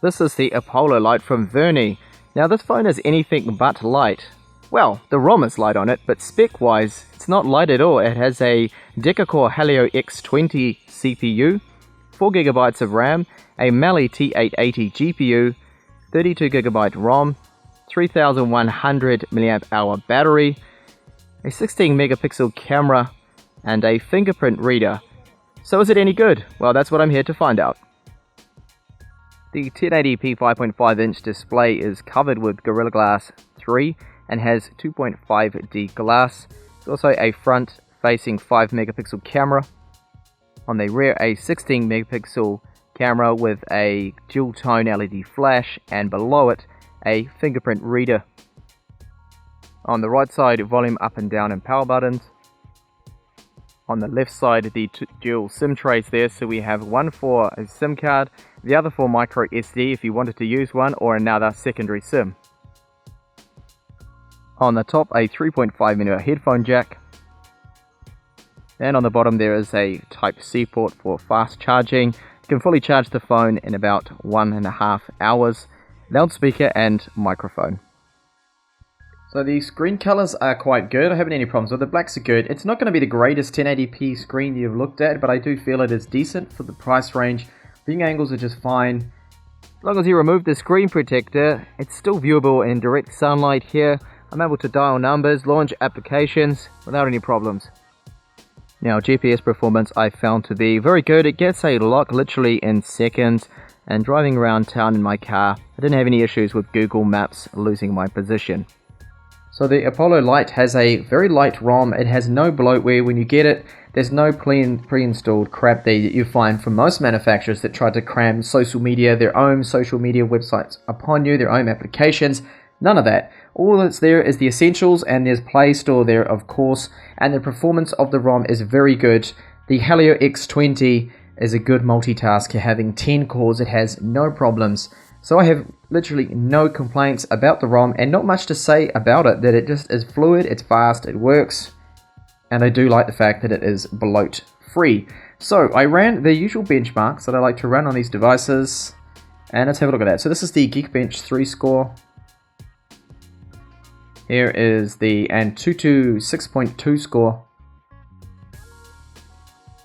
This is the Apollo Lite from Vernee. Now this phone is anything but light. Well, the ROM is light on it, but spec-wise, it's not light at all. It has a deca-core Helio X20 CPU, 4GB of RAM, a Mali T880 GPU, 32GB ROM, 3100 mAh battery, a 16-megapixel camera, and a fingerprint reader. So is it any good? Well, that's what I'm here to find out. The 1080p 5.5-inch display is covered with Gorilla Glass 3 and has 2.5D glass. There's also a front-facing 5-megapixel camera. On the rear, a 16-megapixel camera with a dual-tone LED flash, and below it, a fingerprint reader. On the right side, volume up and down and power buttons. On the left side, the dual SIM trays there, so we have one for a SIM card, the other for micro SD if you wanted to use one, or another secondary SIM. On the top, a 3.5mm headphone jack. And on the bottom there is a Type-C port for fast charging. You can fully charge the phone in about 1.5 hours. Loudspeaker and microphone. So the screen colors are quite good. I haven't any problems with it. Blacks are good. It's not going to be the greatest 1080p screen you've looked at, but I do feel it is decent for the price range. Viewing angles are just fine. As long as you remove the screen protector, it's still viewable in direct sunlight here. I'm able to dial numbers, launch applications without any problems. Now, GPS performance I found to be very good. It gets a lock literally in seconds, and driving around town in my car, I didn't have any issues with Google Maps losing my position. So the Apollo Lite has a very light ROM. It has no bloatware when you get it. There's no pre-installed crap there that you find from most manufacturers that try to cram their own social media websites upon you, their own applications. None of that. All that's there is the essentials, and there's Play Store there, of course, and the performance of the ROM is very good. The Helio X20 is a good multitasker, having 10 cores. It has no problems. So I have literally no complaints about the ROM, and not much to say about it, that it just is fluid, it's fast, it works, and I do like the fact that it is bloat free. So I ran the usual benchmarks that I like to run on these devices, and let's have a look at that. So this is the Geekbench 3 score. Here is the Antutu 6.2 score,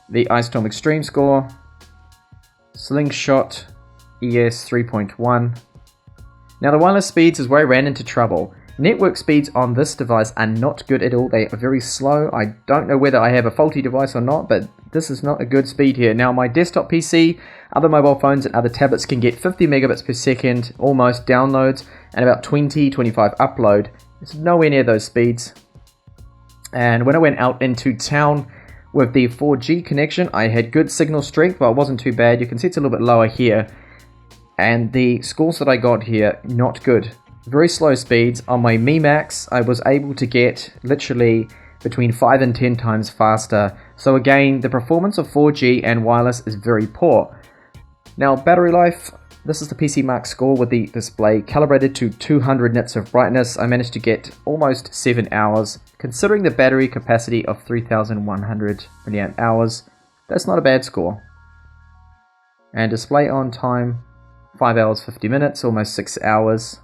the iStorm Extreme score, Slingshot ES 3.1. Now the wireless speeds is where I ran into trouble. Network speeds on this device are not good at all. They are very slow. I don't know whether I have a faulty device or not, but this is not a good speed here. Now my desktop PC, other mobile phones and other tablets can get 50 megabits per second almost downloads, and about 20-25 upload. It's nowhere near those speeds. And when I went out into town with the 4G connection, I had good signal strength, but it wasn't too bad. You can see it's a little bit lower here. And the scores that I got here, not good. Very slow speeds. On my Mi Max, I was able to get literally between 5 and 10 times faster. So again, the performance of 4G and wireless is very poor. Now, battery life. This is the PC Mark score with the display calibrated to 200 nits of brightness. I managed to get almost 7 hours. Considering the battery capacity of 3100 mAh hours, that's not a bad score. And display on time, 5 hours 50 minutes, almost 6 hours.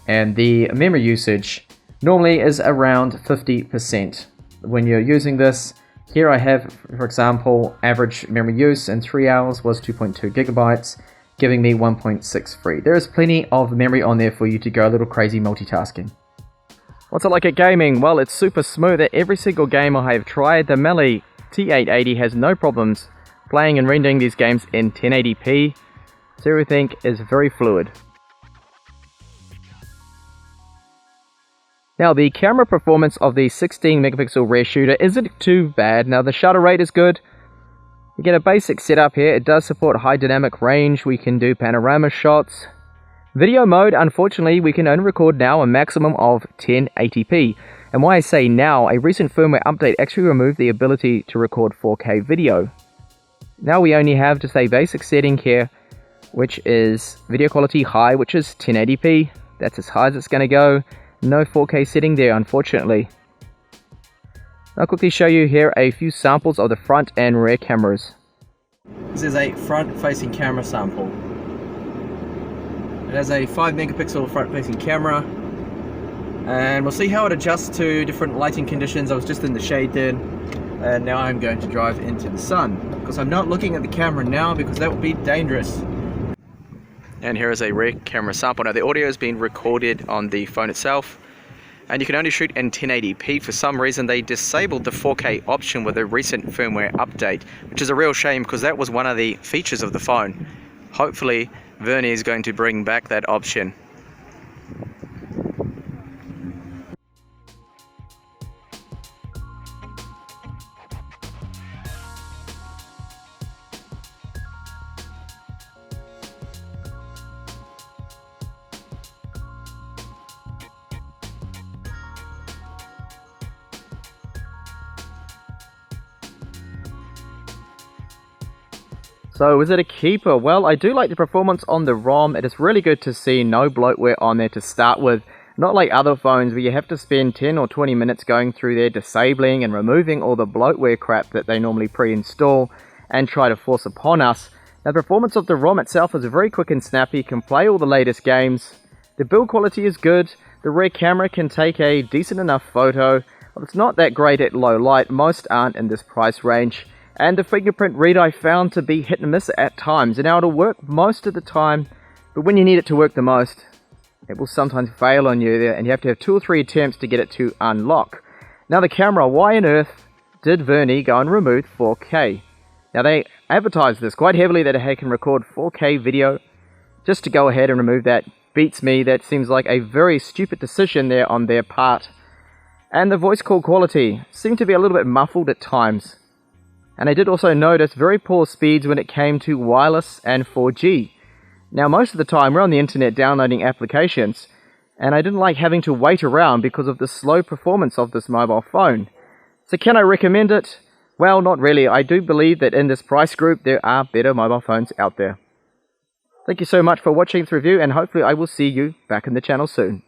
And the memory usage normally is around 50%. When you're using this, here I have, for example, average memory use in 3 hours was 2.2 gigabytes, giving me 1.6 free. There is plenty of memory on there for you to go a little crazy multitasking. What's it like at gaming? Well, it's super smooth at every single game I have tried. The Mali T880 has no problems playing and rendering these games in 1080p, so everything is very fluid. Now, the camera performance of the 16 megapixel rear shooter isn't too bad. Now, the shutter rate is good. You get a basic setup here. It does support high dynamic range. We can do panorama shots. Video mode, unfortunately, we can only record now a maximum of 1080p. And why I say now, a recent firmware update actually removed the ability to record 4K video. Now we only have just a basic setting here, which is video quality high, which is 1080p. That's as high as it's going to go. No 4K setting there, unfortunately. I'll quickly show you here a few samples of the front and rear cameras. This is a front-facing camera sample. It has a 5 megapixel front-facing camera, and we'll see how it adjusts to different lighting conditions. I was just in the shade then, and now I'm going to drive into the sun, because I'm not looking at the camera now because that would be dangerous. And here is a rear camera sample. Now the audio has been recorded on the phone itself, and you can only shoot in 1080p. For some reason they disabled the 4K option with a recent firmware update, which is a real shame because that was one of the features of the phone. Hopefully Vernee is going to bring back that option. So is it a keeper? Well, I do like the performance on the ROM. It is really good to see no bloatware on there to start with. Not like other phones where you have to spend 10 or 20 minutes going through there disabling and removing all the bloatware crap that they normally pre-install and try to force upon us. Now, the performance of the ROM itself is very quick and snappy, can play all the latest games. The build quality is good. The rear camera can take a decent enough photo. Well, it's not that great at low light. Most aren't in this price range. And the fingerprint read I found to be hit and miss at times. And now it'll work most of the time, but when you need it to work the most, it will sometimes fail on you there, and you have to have 2 or 3 attempts to get it to unlock. Now the camera, why on earth did Vernee go and remove 4K? Now they advertised this quite heavily that it can record 4K video. Just to go ahead and remove that beats me. That seems like a very stupid decision there on their part. And the voice call quality seemed to be a little bit muffled at times. And I did also notice very poor speeds when it came to wireless and 4G. Now most of the time we're on the internet downloading applications, and I didn't like having to wait around because of the slow performance of this mobile phone. So can I recommend it? Well, not really. I do believe that in this price group there are better mobile phones out there. Thank you so much for watching this review, and hopefully I will see you back in the channel soon.